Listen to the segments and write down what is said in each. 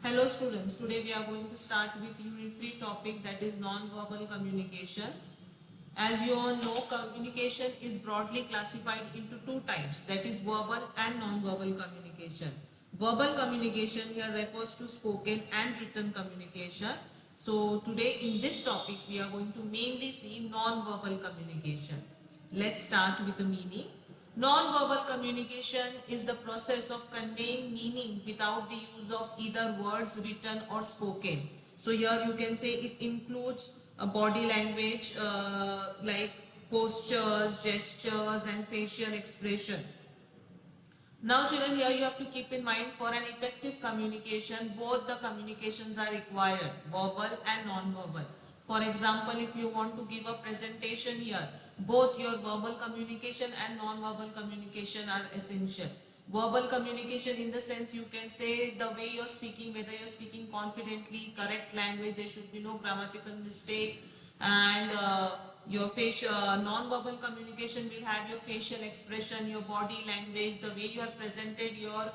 Hello students, today we are going to start with unit 3 topic, that is non-verbal communication. As you all know, communication is broadly classified into two types, that is verbal and non-verbal communication. Verbal communication here refers to spoken and written communication. So today in this topic we are going to mainly see non-verbal communication. Let's start with the meaning. Non-verbal communication is the process of conveying meaning without the use of either words written or spoken. So here you can say it includes a body language like postures, gestures and facial expression. Now children, here you have to keep in mind, for an effective communication, both the communications are required, verbal and non-verbal. For example, if you want to give a presentation here, both your verbal communication and non-verbal communication are essential. Verbal communication in the sense you can say the way you're speaking, whether you're speaking confidently, correct language, there should be no grammatical mistake, and your facial non-verbal communication will have your facial expression, your body language, the way you have presented your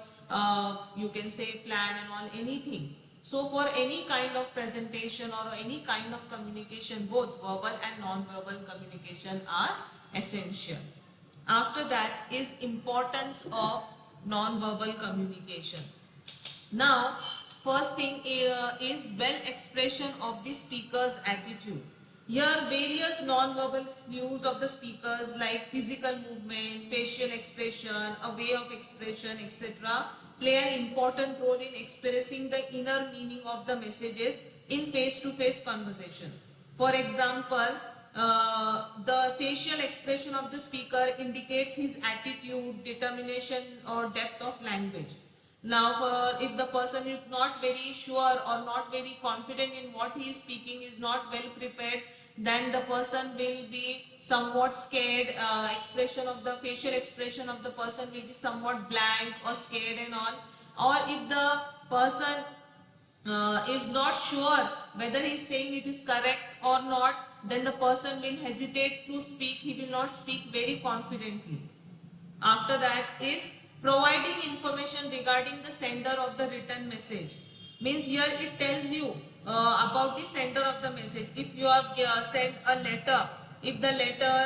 you can say plan and all, anything. So for any kind of presentation or any kind of communication, both verbal and non-verbal communication are essential. After that is importance of non-verbal communication. Now, first thing is well expression of the speaker's attitude. Here, various non-verbal cues of the speakers like physical movement, facial expression, a way of expression, etc. play an important role in expressing the inner meaning of the messages in face-to-face conversation. For example, the facial expression of the speaker indicates his attitude, determination or depth of language. Now, if the person is not very sure or not very confident in what he is speaking, is not well prepared, then the person will be somewhat scared. Expression of the facial expression of the person will be somewhat blank or scared and all. Or if the person is not sure whether he is saying it is correct or not, then the person will hesitate to speak. He will not speak very confidently. After that is providing information regarding the sender of the written message. Means here it tells you about the sender of the message. If you have sent a letter, if the letter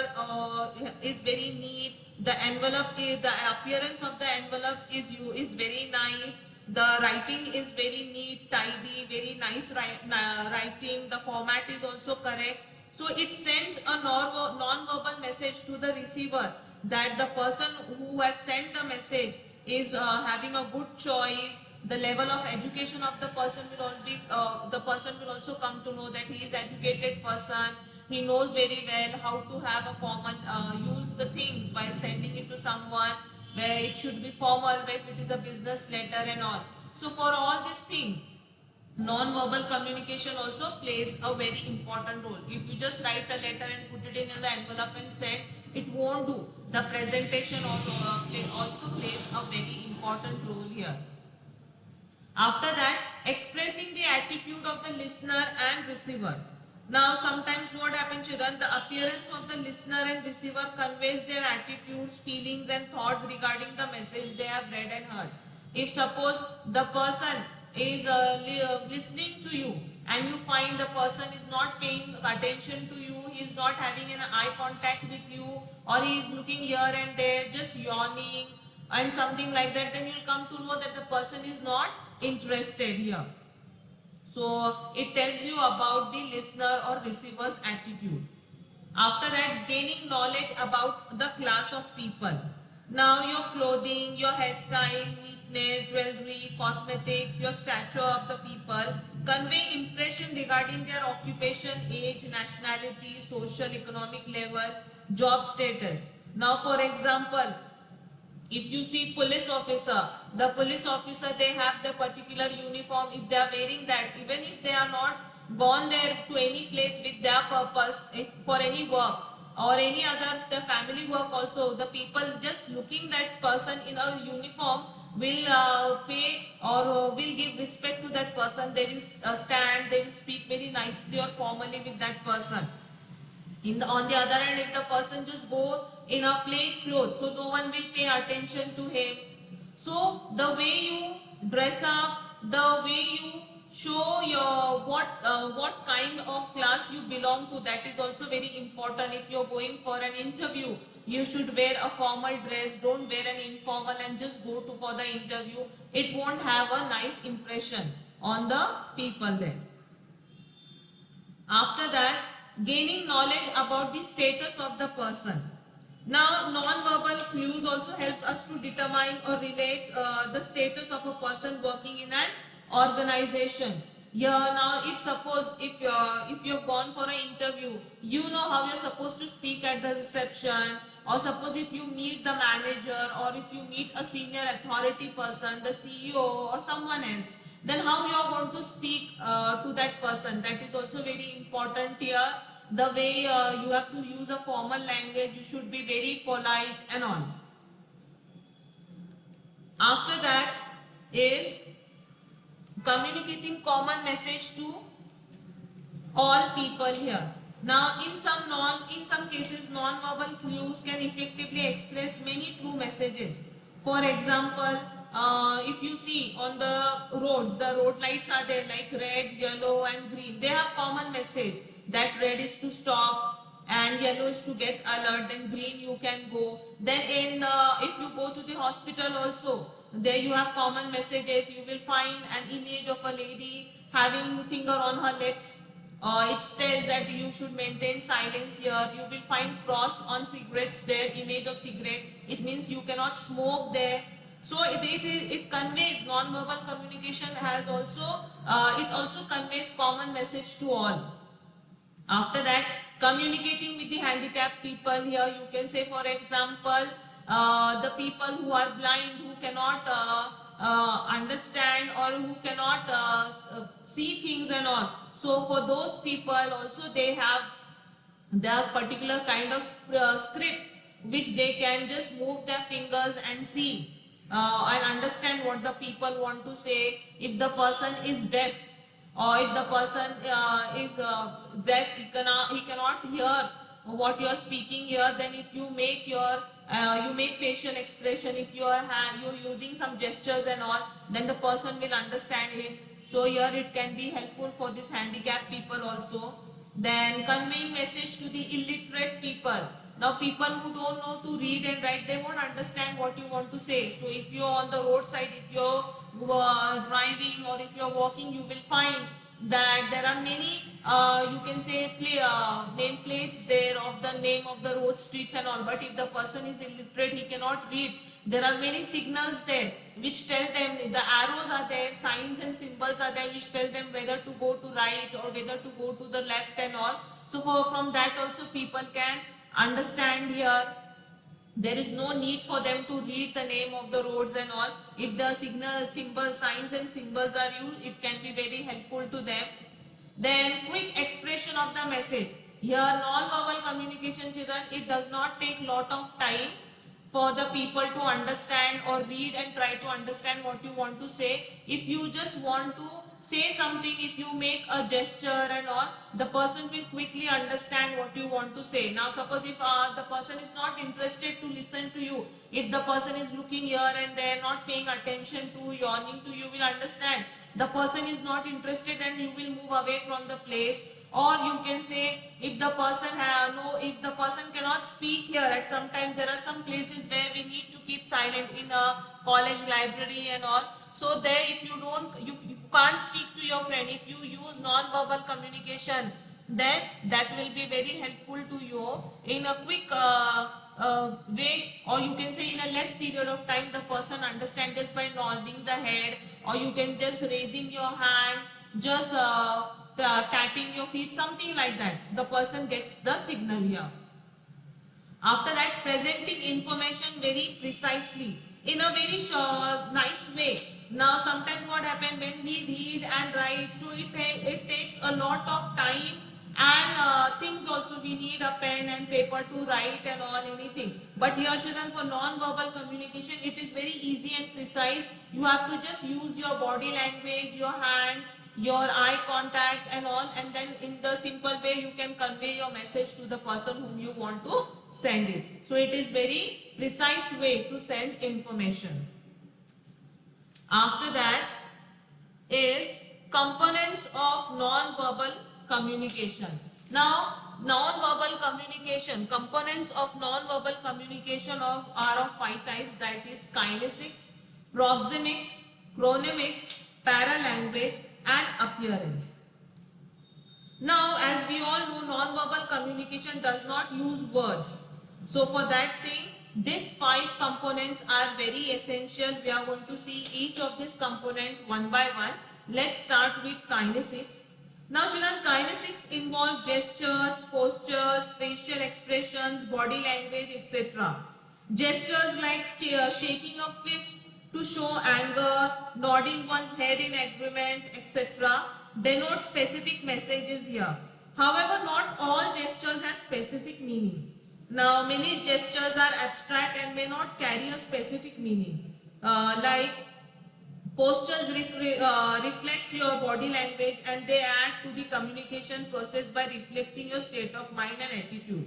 is very neat, the envelope is, the appearance of the envelope is very nice, the writing is very neat, tidy, very nice writing, the format is also correct. So it sends a non-verbal message to the receiver that the person who has sent the message is having a good choice. The level of education of the person will the person will also come to know that he is educated person. He knows very well how to have a formal use the things while sending it to someone, where it should be formal, where it is a business letter and all. So for all these things, non-verbal communication also plays a very important role. If you just write a letter and put it in the envelope and send, it won't do. The presentation also plays a very important role here. After that, expressing the attitude of the listener and receiver. Now sometimes what happens, children, the appearance of the listener and receiver conveys their attitudes, feelings and thoughts regarding the message they have read and heard. If suppose the person is listening to you and you find the person is not paying attention to you, he is not having an eye contact with you, or he is looking here and there, just yawning and something like that, then you will come to know that the person is not interested here. So it tells you about the listener or receiver's attitude. After that, gaining knowledge about the class of people. Now your clothing, your hairstyle, neatness, jewelry, cosmetics, your stature of the people convey impression regarding their occupation, age, nationality, social, economic level, job status. Now for example, if you see police officer, the police officer, they have the particular uniform. If they are wearing that, even if they are not gone there to any place with their purpose, for any work or any other the family work also, the people just looking that person in a uniform will pay or will give respect to that person. They will stand, they will speak very nicely or formally with that person. On the other hand, if the person just go in a plain clothes, so no one will pay attention to him. So the way you dress up, the way you show your what kind of class you belong to, that is also very important. If you're going for an interview, you should wear a formal dress. Don't wear an informal and just go to for the interview. It won't have a nice impression on the people there. After that, gaining knowledge about the status of the person. Now, non-verbal clues also help us to determine or relate the status of a person working in an organization. Here now, if suppose if you've gone for an interview, you know how you're supposed to speak at the reception, or suppose if you meet the manager, or if you meet a senior authority person, the CEO or someone else, then how you are going to speak to that person, that is also very important here. The way you have to use a formal language, you should be very polite and all. After that is communicating common message to all people here. Now in some cases non-verbal clues can effectively express many true messages. For example, if you see on the roads, the road lights are there like red, yellow and green. They have common message that red is to stop and yellow is to get alert, then green you can go. Then if you go to the hospital also, there you have common messages. You will find an image of a lady having finger on her lips. It tells that you should maintain silence here. You will find cross on cigarettes there, image of cigarette. It means you cannot smoke there. So it conveys, non-verbal communication has also, it also conveys common message to all. After that, communicating with the handicapped people, here you can say for example, the people who are blind, who cannot understand or who cannot see things and all. So for those people also they have their particular kind of script which they can just move their fingers and see and understand what the people want to say. If the person is deaf, or if the person is deaf, he cannot hear what you are speaking here, then if you make your you make facial expression, if you are you're using some gestures and all, then the person will understand it. So here it can be helpful for this handicapped people also. Then conveying message to the illiterate people. Now people who don't know to read and write, they won't understand what you want to say. So if you're on the roadside, if you're driving or if you're walking, you will find that there are many you can say name plates there of the name of the road, streets and all. But if the person is illiterate, he cannot read, there are many signals there which tell them, the arrows are there, signs and symbols are there which tell them whether to go to right or whether to go to the left and all. So from that also people can understand here. There is no need for them to read the name of the roads and all. If the signs and symbols are used, it can be very helpful to them. Then quick expression of the message. Here non-verbal communication, children, it does not take lot of time for the people to understand or read and try to understand what you want to say. If you just want to say something, if you make a gesture and all, the person will quickly understand what you want to say. Now suppose if the person is not interested to listen to you, if the person is looking here and there, not paying attention to, yawning to, you will understand the person is not interested and you will move away from the place. Or you can say, if the person cannot speak here, at sometimes there are some places where we need to keep silent in a college library and all. So there, if you can't speak to your friend, if you use non-verbal communication, then that will be very helpful to you in a quick way, or you can say in a less period of time the person understands just by nodding the head, or you can just raising your hand, just tapping your feet, something like that. The person gets the signal here. After that, presenting information very precisely in a very nice way. Now sometimes what happens when we read and write, so it takes a lot of time and things also, we need a pen and paper to write and all, anything. But here children, for non-verbal communication, it is very easy and precise. You have to just use your body language, your hand, your eye contact and all, and then in the simple way you can convey your message to the person whom you want to send it. So it is very precise way to send information. After that, is components of non-verbal communication. Now, non-verbal communication, components of non-verbal communication are of 5 types, that is kinesics, proxemics, chronemics, paralanguage and appearance. Now, as we all know, non-verbal communication does not use words. So, for that thing, these 5 components are very essential. We are going to see each of this component one by one. Let's start with kinesics. Now, children, kinesics involve gestures, postures, facial expressions, body language, etc. Gestures like shaking a fist to show anger, nodding one's head in agreement, etc. denote specific messages here. However, not all gestures have specific meaning. Now, many gestures are abstract and may not carry a specific meaning. Like postures reflect your body language and they add to the communication process by reflecting your state of mind and attitude.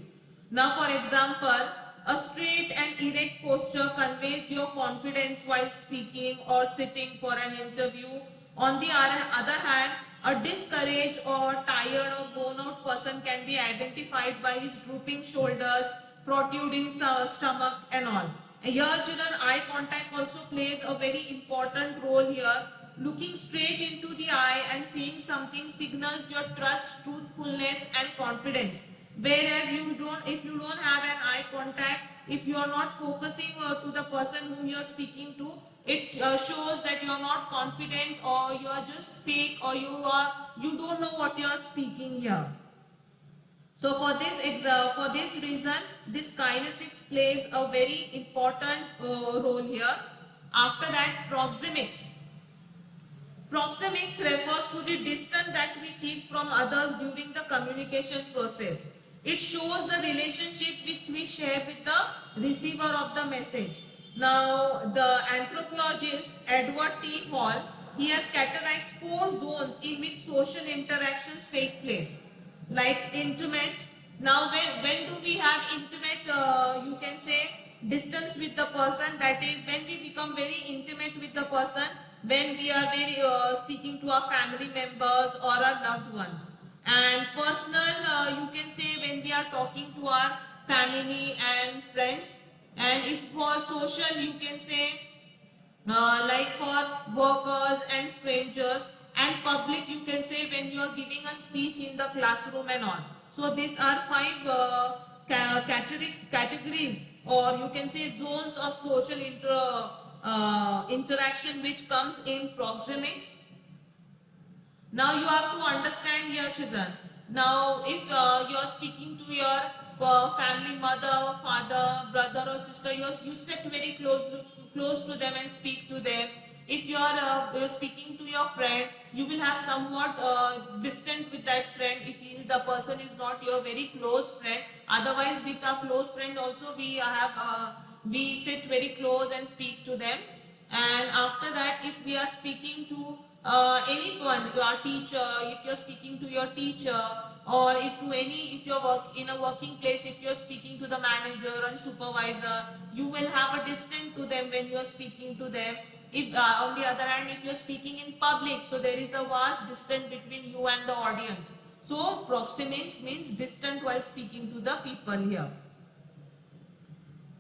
Now, for example, a straight and erect posture conveys your confidence while speaking or sitting for an interview. On the other hand, a discouraged or tired or worn out person can be identified by his drooping shoulders, protruding stomach and all. Here children, eye contact also plays a very important role here. Looking straight into the eye and seeing something signals your trust, truthfulness and confidence. Whereas if you don't have an eye contact, if you are not focusing to the person whom you are speaking to, it shows that you are not confident or you are just fake or you don't know what you are speaking here. So for this reason, this kinesics plays a very important role here. After that, proxemics. Proxemics refers to the distance that we keep from others during the communication process. It shows the relationship which we share with the receiver of the message. Now, the anthropologist Edward T. Hall, he has categorized 4 zones in which social interactions take place. Like intimate. Now, when do we have intimate, you can say, distance with the person, that is when we become very intimate with the person, when we are very speaking to our family members or our loved ones. And personal, you can say when we are talking to our family and friends. And if for social, you can say like for workers and strangers. And public, you can say when you are giving a speech in the classroom and all. So these are 5 categories, or you can say zones of social interaction which comes in proxemics. Now you have to understand here children. Now if you are speaking to your family, mother, father, brother or sister, you sit very close to them and speak to them. If you are speaking to your friend, you will have somewhat distant with that friend if the person is not your very close friend. Otherwise, with a close friend also we sit very close and speak to them. And after that, if we are speaking to anyone, your teacher, if you are speaking to your teacher, or if you work in a working place, if you are speaking to the manager and supervisor, you will have a distance to them when you are speaking to them. If on the other hand, if you are speaking in public, so there is a vast distance between you and the audience. So proxemics means distant while speaking to the people here.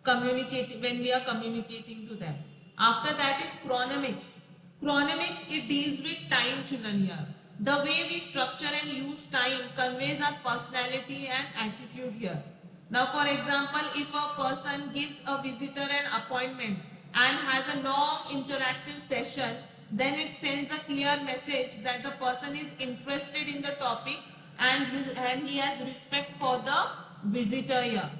Communicate when we are communicating to them. After that is chronemics. Chronemics, it deals with time children here. The way we structure and use time conveys our personality and attitude here. Now for example, if a person gives a visitor an appointment and has a long interactive session, then it sends a clear message that the person is interested in the topic and he has respect for the visitor here.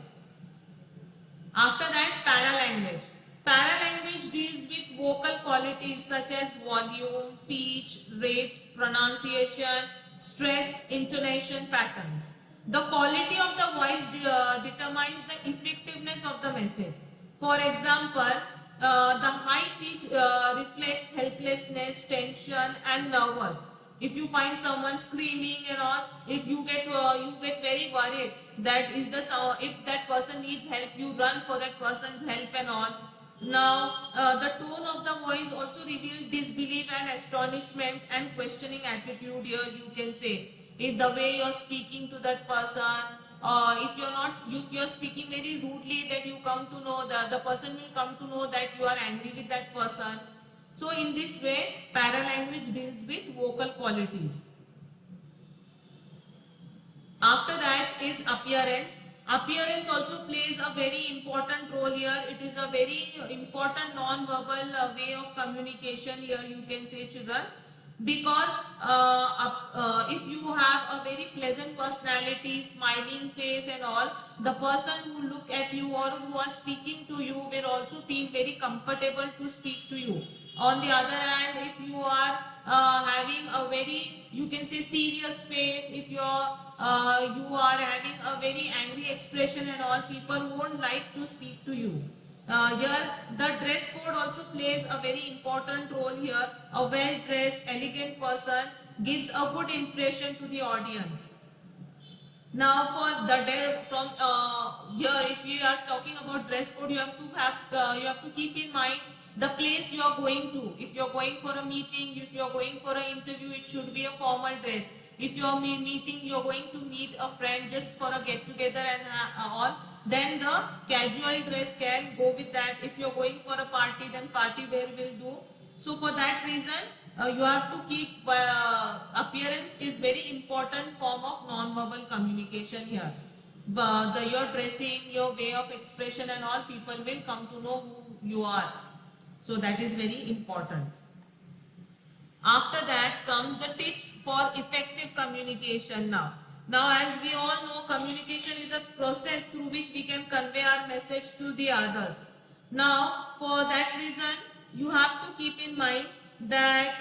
After that, paralanguage. Paralanguage deals with vocal qualities such as volume, pitch, rate, pronunciation, stress, intonation patterns. The quality of the voice determines the effectiveness of the message. For example, the high pitch reflects helplessness, tension and nervous. If you find someone screaming and all, if you get very worried that if that person needs help, you run for that person's help and all. Now, the tone of the voice also reveals disbelief and astonishment and questioning attitude. Here you can say, if the way you're speaking to that person, if you're speaking very rudely, that you come to know that the person will come to know that you are angry with that person. So in this way, paralanguage deals with vocal qualities. After that is appearance. Appearance also plays a very important role here. It is a very important non-verbal way of communication here, you can say, children. Because if you have a very pleasant personality, smiling face and all, the person who look at you or who are speaking to you will also feel very comfortable to speak to you. On the other hand, if you are having a very, you can say, serious face, if you are having a very angry expression and all, people won't like to speak to you. Here the dress code also plays a very important role here. A well dressed, elegant person gives a good impression to the audience. Now for the day from here, if you are talking about dress code, you have to keep in mind the place you are going to. If you are going for a meeting, if you are going for an interview, it should be a formal dress. If you are meeting, you are going to meet a friend just for a get together and all, then the casual dress can go with that. If you are going for a party, then party wear will do. So for that reason, you have to keep appearance is very important form of non-verbal communication here. Your dressing, your way of expression and all, people will come to know who you are. So that is very important. After that comes the tips for effective communication now. Now as we all know, communication is a process through which we can convey our message to the others. Now for that reason, you have to keep in mind that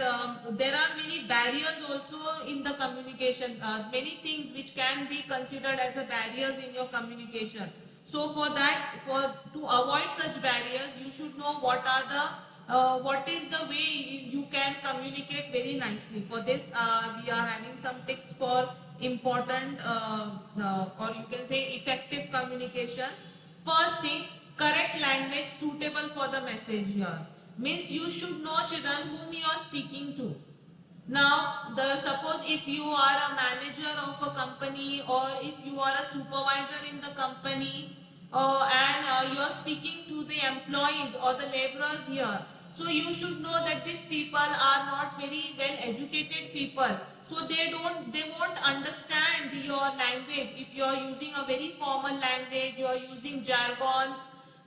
there are many barriers also in the communication, many things which can be considered as a barriers in your communication. So for that, to avoid such barriers, you should know what is the way you can communicate very nicely. For this, we are having some tips for important or you can say effective communication. First thing, correct language suitable for the message here. Means you should know, children, whom you are speaking to. Now, suppose if you are a manager of a company or if you are a supervisor in the company and you are speaking to the employees or the laborers here. So you should know that these people are not very well educated people. So they won't understand your language. If you are using a very formal language, you are using jargons,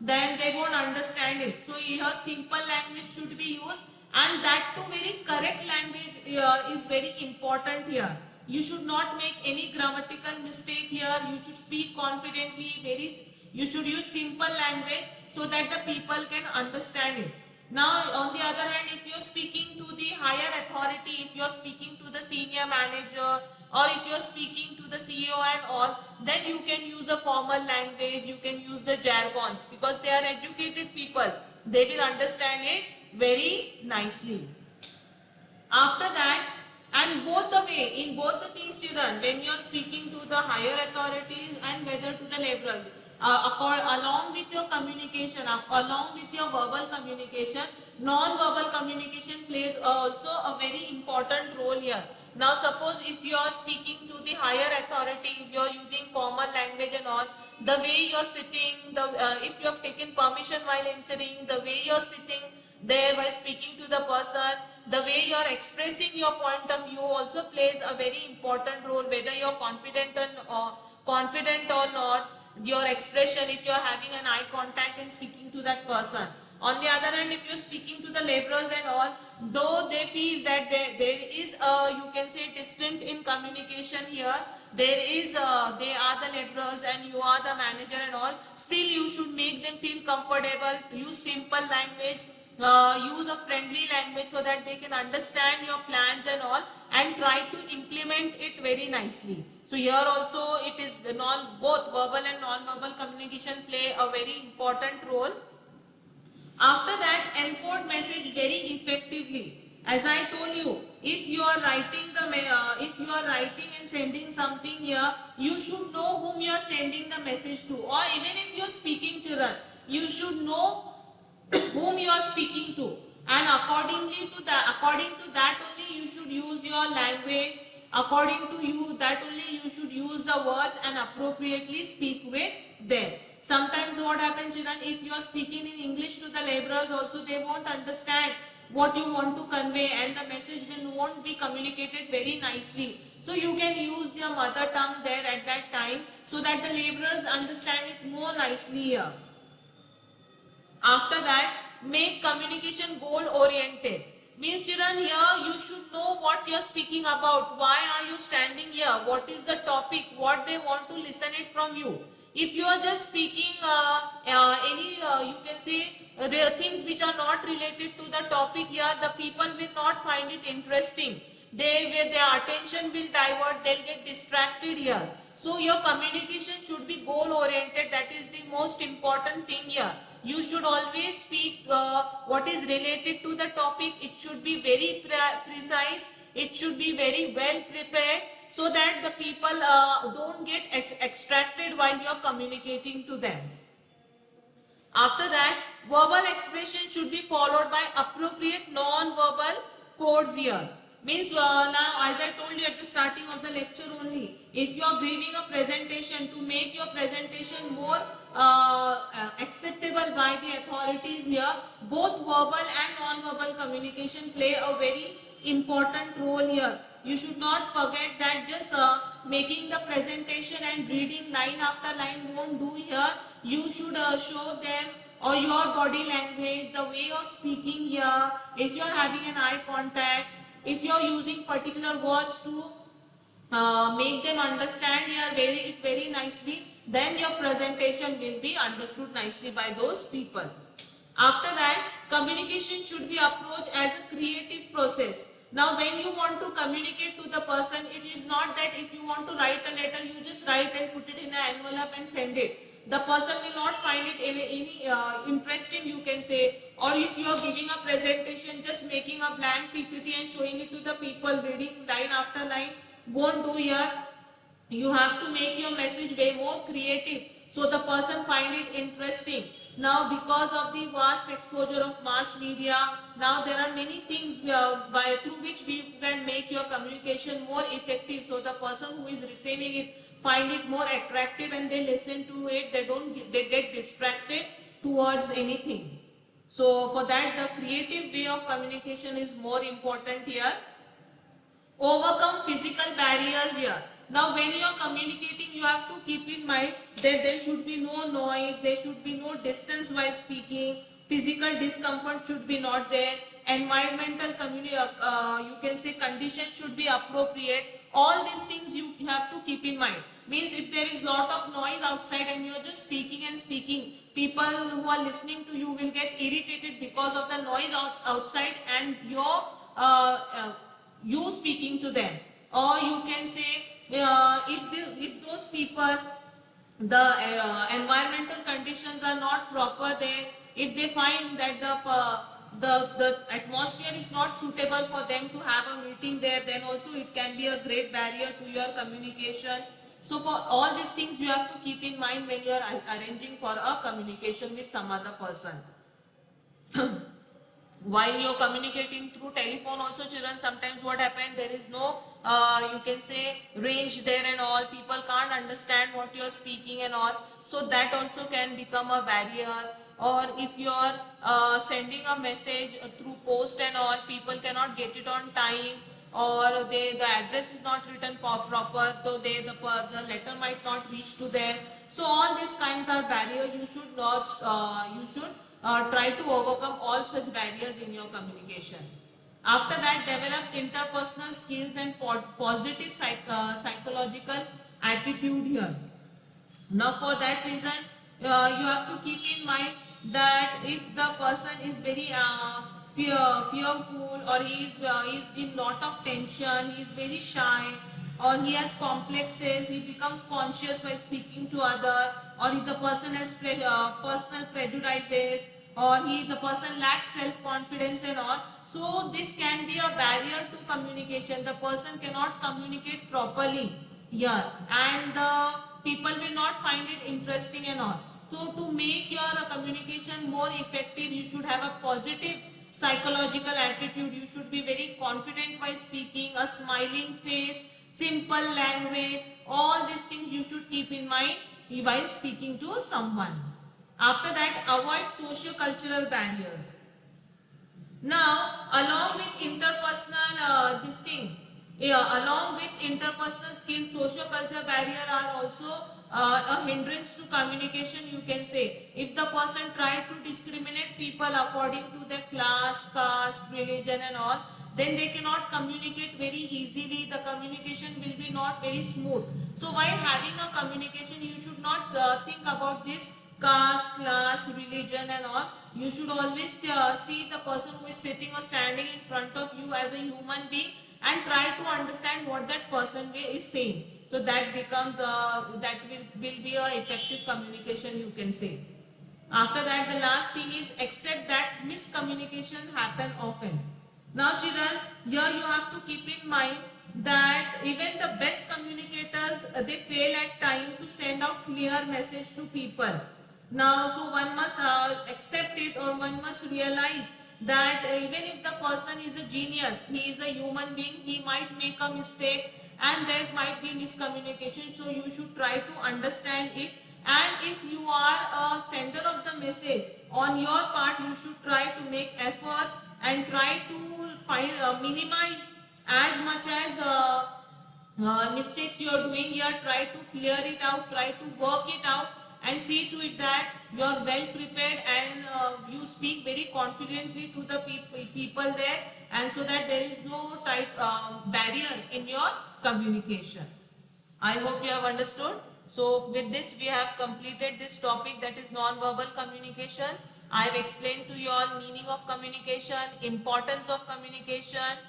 then they won't understand it. So here simple language should be used, and that too very correct language is very important here. You should not make any grammatical mistake here. You should speak confidently. You should use simple language so that the people can understand it. Now on the other hand, if you are speaking to the higher authority, if you are speaking to the senior manager or if you are speaking to the CEO and all, then you can use a formal language, you can use the jargons, because they are educated people. They will understand it very nicely. After that, and both the way, in both the things, children, when you are speaking to the higher authorities and whether to the laborers, along with your communication, along with your verbal communication, non-verbal communication plays also a very important role here. Now suppose if you are speaking to the higher authority, if you are using formal language and all, the way you are sitting, if you have taken permission while entering, the way you are sitting there while speaking to the person, the way you are expressing your point of view also plays a very important role, whether you are confident or not. Your expression, if you are having an eye contact and speaking to that person. On the other hand, if you are speaking to the laborers and all, though they feel that there is you can say distant in communication here, they are the laborers and you are the manager and all, still you should make them feel comfortable. Use simple language, use a friendly language so that they can understand your plans and all, and try to implement it very nicely. So here also it is both verbal and non-verbal communication play a very important role. After that, encode message very effectively. As I told you, if you are writing and sending something here, you should know whom you are sending the message to. Or even if you are speaking, children, you should know whom you are speaking to, and according to that only you should use your language. According to you, that only you should use the words and appropriately speak with them. Sometimes what happens, children, if you are speaking in English to the laborers also, they won't understand what you want to convey, and the message won't be communicated very nicely. So you can use your mother tongue there at that time, so that the laborers understand it more nicely here. After that, make communication goal oriented. Means, children, here you should know what you are speaking about. Why are you standing here? What is the topic? What they want to listen it from you. If you are just speaking you can say things which are not related to the topic here, the people will not find it interesting. Their attention will divert. They'll get distracted here. So your communication should be goal oriented. That is the most important thing here. You should always speak what is related to the topic. It should be very precise. It should be very well prepared, so that the people don't get extracted while you are communicating to them. After that, verbal expression should be followed by appropriate non-verbal codes here. Means now, as I told you at the starting of the lecture only, if you are giving a presentation, to make your presentation more acceptable by the authorities here, both verbal and non-verbal communication play a very important role here. You should not forget that just making the presentation and reading line after line won't do here. You should show them or your body language, the way of speaking here, if you are having an eye contact, if you are using particular words to make them understand here very nicely, then your presentation will be understood nicely by those people. After that, communication should be approached as a creative process. Now, when you want to communicate to the person, it is not that if you want to write a letter, you just write and put it in an envelope and send it. The person will not find it any interesting, you can say. Or if you are giving a presentation, just making a blank PPT and showing it to the people, reading line after line, won't do here. You have to make your message way more creative, so the person find it interesting. Now, because of the vast exposure of mass media, now there are many things through which we can make your communication more effective, so the person who is receiving it find it more attractive and they listen to it. They get distracted towards anything. So for that, the creative way of communication is more important here. Overcome physical barriers here. Now, when you are communicating, you have to keep in mind that there should be no noise, there should be no distance while speaking, physical discomfort should be not there, environmental you can say conditions should be appropriate. All these things you have to keep in mind. Means if there is lot of noise outside and you are just speaking and speaking, people who are listening to you will get irritated because of the noise outside and you speaking to them. Or you can say if those people, the environmental conditions are not proper there, if they find that the atmosphere is not suitable for them to have a meeting there, then also it can be a great barrier to your communication. So for all these things you have to keep in mind when you are arranging for a communication with some other person. While you're communicating through telephone also, children, sometimes what happens, there is no you can say range there and all, people can't understand what you're speaking and all, so that also can become a barrier. Or if you're sending a message through post and all, people cannot get it on time, or the address is not written proper, so the letter might not reach to them. So all these kinds are barriers. You should not try to overcome all such barriers in your communication. After that, develop interpersonal skills and positive psychological attitude here. Now for that reason, you have to keep in mind that if the person is very fearful, or he is in lot of tension, he is very shy, or he has complexes, he becomes conscious while speaking to other, or if the person has personal prejudices, or the person lacks self-confidence and all. So this can be a barrier to communication. The person cannot communicate properly here, and the people will not find it interesting and all. So to make your communication more effective, you should have a positive psychological attitude. You should be very confident while speaking, a smiling face, simple language. All these things you should keep in mind while speaking to someone. After that, avoid socio-cultural barriers. Now, along with interpersonal along with interpersonal skills, socio-cultural barrier are also a hindrance to communication. You can say, if the person tries to discriminate people according to their class, caste, religion, and all, then they cannot communicate very easily. The communication will be not very smooth. So, while having a communication, you should not think about this caste, class, religion, and all. You should always see the person who is sitting or standing in front of you as a human being and try to understand what that person is saying. So that becomes that will be a effective communication, you can say. After that, the last thing is accept that miscommunication happen often. Now children, here you have to keep in mind that even the best communicators, they fail at time to send out clear message to people. Now, so one must accept it, or one must realize that even if the person is a genius, he is a human being, he might make a mistake and there might be miscommunication. So you should try to understand it, and if you are a sender of the message, on your part you should try to make efforts and try to find minimize as much as mistakes you are doing here. Try to clear it out, try to work it out, and see to it that you are well prepared and you speak very confidently to the people there, and so that there is no type barrier in your communication. I hope you have understood. So with this we have completed this topic, that is non-verbal communication. I have explained to you all meaning of communication, importance of communication,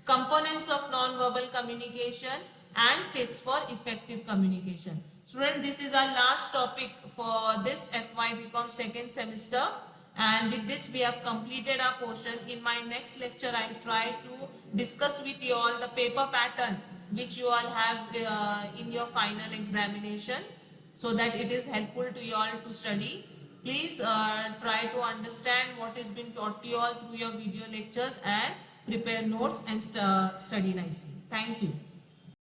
components of non-verbal communication, and tips for effective communication. Students, this is our last topic for this FY BCom second semester, and with this we have completed our portion. In my next lecture, I will try to discuss with you all the paper pattern which you all have in your final examination, so that it is helpful to you all to study. Please try to understand what is being taught to you all through your video lectures and prepare notes and study nicely. Thank you.